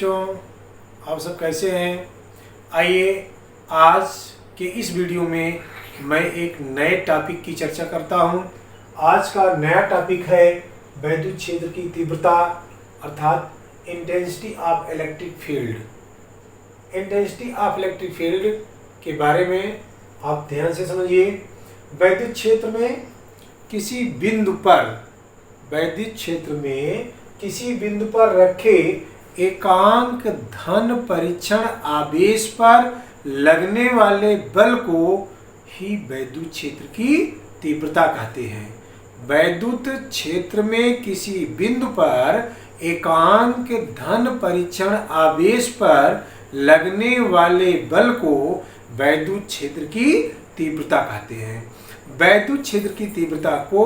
बच्चों, आप सब कैसे हैं? आइए आज के इस वीडियो में मैं एक नए टॉपिक की चर्चा करता हूं। आज का नया टॉपिक है वैद्युत क्षेत्र की तीव्रता अर्थात intensity of electric field. Intensity of electric field के बारे में आप ध्यान से समझिए। वैद्युत क्षेत्र में किसी बिंदु पर रखे एकांक धन परीक्षण आवेश पर लगने वाले बल को ही वैद्युत क्षेत्र की तीव्रता कहते हैं। वैद्युत क्षेत्र में किसी बिंदु पर एकांक धन परीक्षण आवेश पर लगने वाले बल को वैद्युत क्षेत्र की तीव्रता कहते हैं। वैद्युत क्षेत्र की तीव्रता को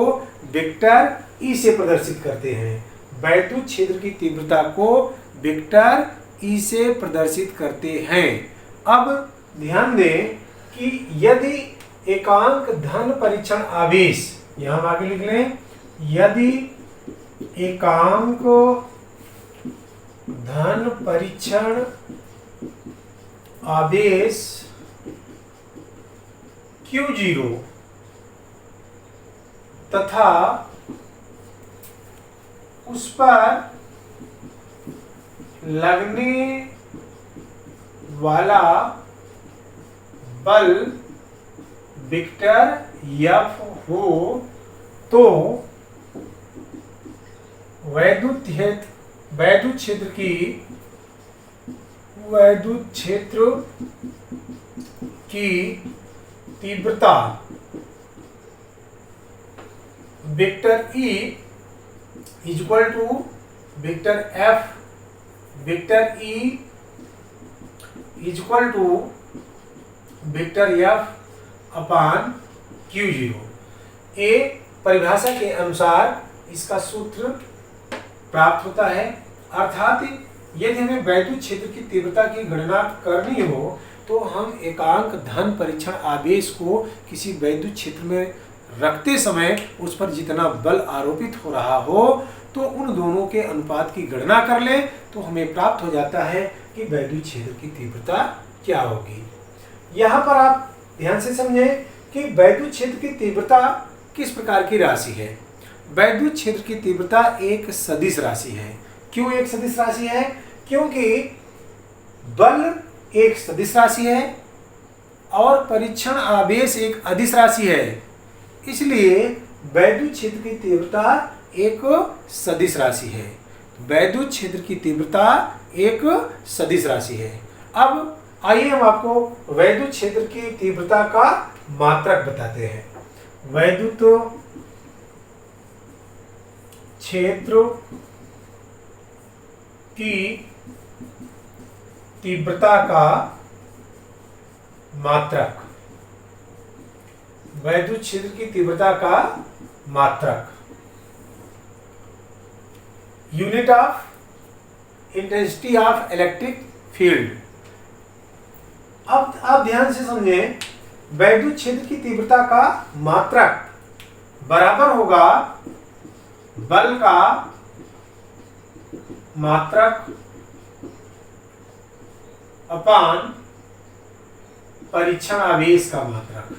वेक्टर ई से प्रदर्शित करते हैं। वैद्युत क्षेत्र की तीव्रता को वेक्टर ई से प्रदर्शित करते हैं। अब ध्यान दें कि यदि एकांक धन परीक्षण आवेश, यहां हम आगे लिख लें, यदि एकांक धन परीक्षण आवेश Q0 तथा उस पर लगने वाला बल वेक्टर F हो तो वैद्युत क्षेत्र की तीव्रता vector E equal to vector F, vector E equal to vector F upon Q0। ए परिभाषा के अनुसार इसका सूत्र प्राप्त होता है। अर्थात यदि हमें वैद्युत क्षेत्र की तीव्रता की गणना करनी हो तो हम एकांक धन परीक्षण आवेश को किसी वैद्युत क्षेत्र में रखते समय उस पर जितना बल आरोपित हो रहा हो तो उन दोनों के अनुपात की गणना कर लें तो हमें प्राप्त हो जाता है कि वैद्युत क्षेत्र की तीव्रता क्या होगी। यहाँ पर आप ध्यान से समझें कि वैद्युत क्षेत्र की तीव्रता किस प्रकार की राशि है। वैद्युत क्षेत्र की तीव्रता एक सदिश राशि है। क्यों एक सदिश राशि है? क्योंकि बल एक सदिश राशि है और परीक्षण आवेश एक अदिश राशि है, इसलिए वैद्युत क्षेत्र की तीव्रता एक सदिश राशि है। वैद्युत क्षेत्र की तीव्रता एक सदिश राशि है। अब आइए हम आपको वैद्युत क्षेत्र की तीव्रता का मात्रक बताते हैं। वैद्युत क्षेत्र की तीव्रता का मात्रक, वैद्युत क्षेत्र की तीव्रता का मात्रक, unit of intensity of electric field. अब आप ध्यान से समझें, वैद्युत क्षेत्र की तीव्रता का मात्रक बराबर होगा बल का मात्रक अपान परीक्षण आवेश का मात्रक।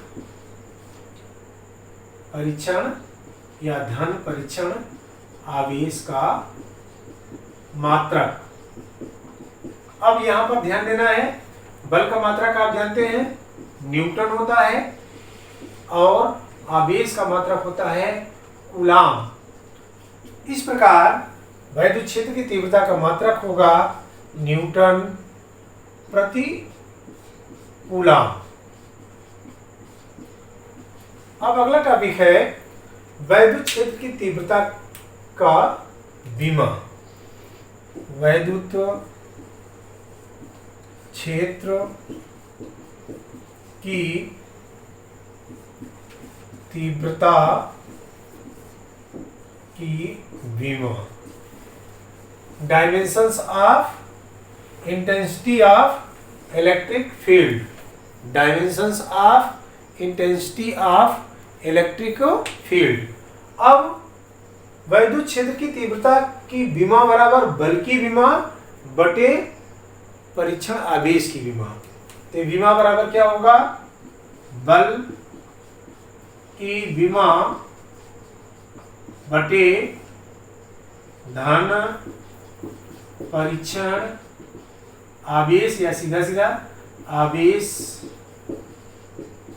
परीक्षण या धन परीक्षण आवेश का मात्रक। अब यहां पर ध्यान देना है, बल का मात्रक आप जानते हैं न्यूटन होता है और आवेश का मात्रक होता है कूलाम। इस प्रकार वैद्युत क्षेत्र की तीव्रता का मात्रक होगा न्यूटन प्रति कूलाम। अब अगला टॉपिक है वैद्युत क्षेत्र की तीव्रता का विमा। वैद्युत क्षेत्र की तीव्रता की विमा, dimensions of intensity of electric field, dimensions of intensity of electric field. अब वैद्युत क्षेत्र की तीव्रता की विमा बराबर बल की विमा बटे परीक्षण आवेश की विमा। तो विमा बराबर क्या होगा, बल की विमा बटे धन परीक्षण आवेश, या सीधा सीधा आवेश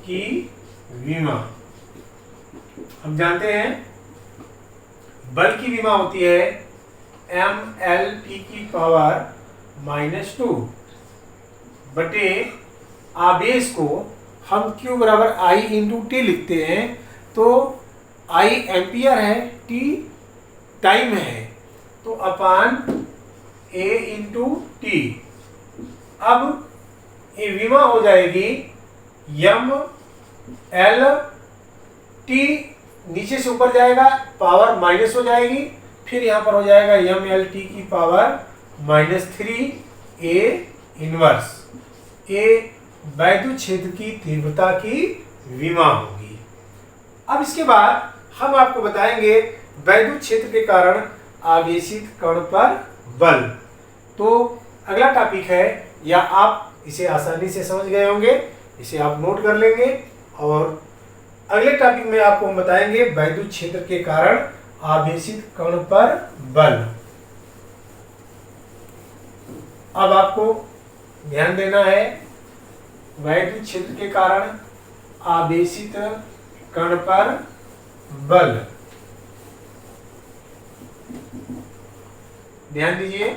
की विमा। हम जानते हैं बल की विमा होती है mLT की पावर -2 बटे आवेश को हम Q बराबर I इंटू टी लिखते हैं। तो I एम्पियर है, T टाइम है, तो अपान A इंटू टी। अब ये विमा हो जाएगी mL T, नीचे से ऊपर जाएगा पावर माइनस हो जाएगी, फिर यहाँ पर हो जाएगा mLT की पावर -3 A इनवर्स। ये वैद्युत क्षेत्र की तीव्रता की विमा होगी। अब इसके बाद हम आपको बताएंगे वैद्युत क्षेत्र के कारण आवेशित कण पर बल। तो अगला टॉपिक है, या आप इसे आसानी से समझ गए होंगे, इसे आप नोट कर लेंगे, और अगले टॉपिक में आपको हम बताएंगे वैद्युत क्षेत्र के कारण आवेशित कण पर बल। अब आपको ध्यान देना है, वैद्युत क्षेत्र के कारण आवेशित कण पर बल, ध्यान दीजिए।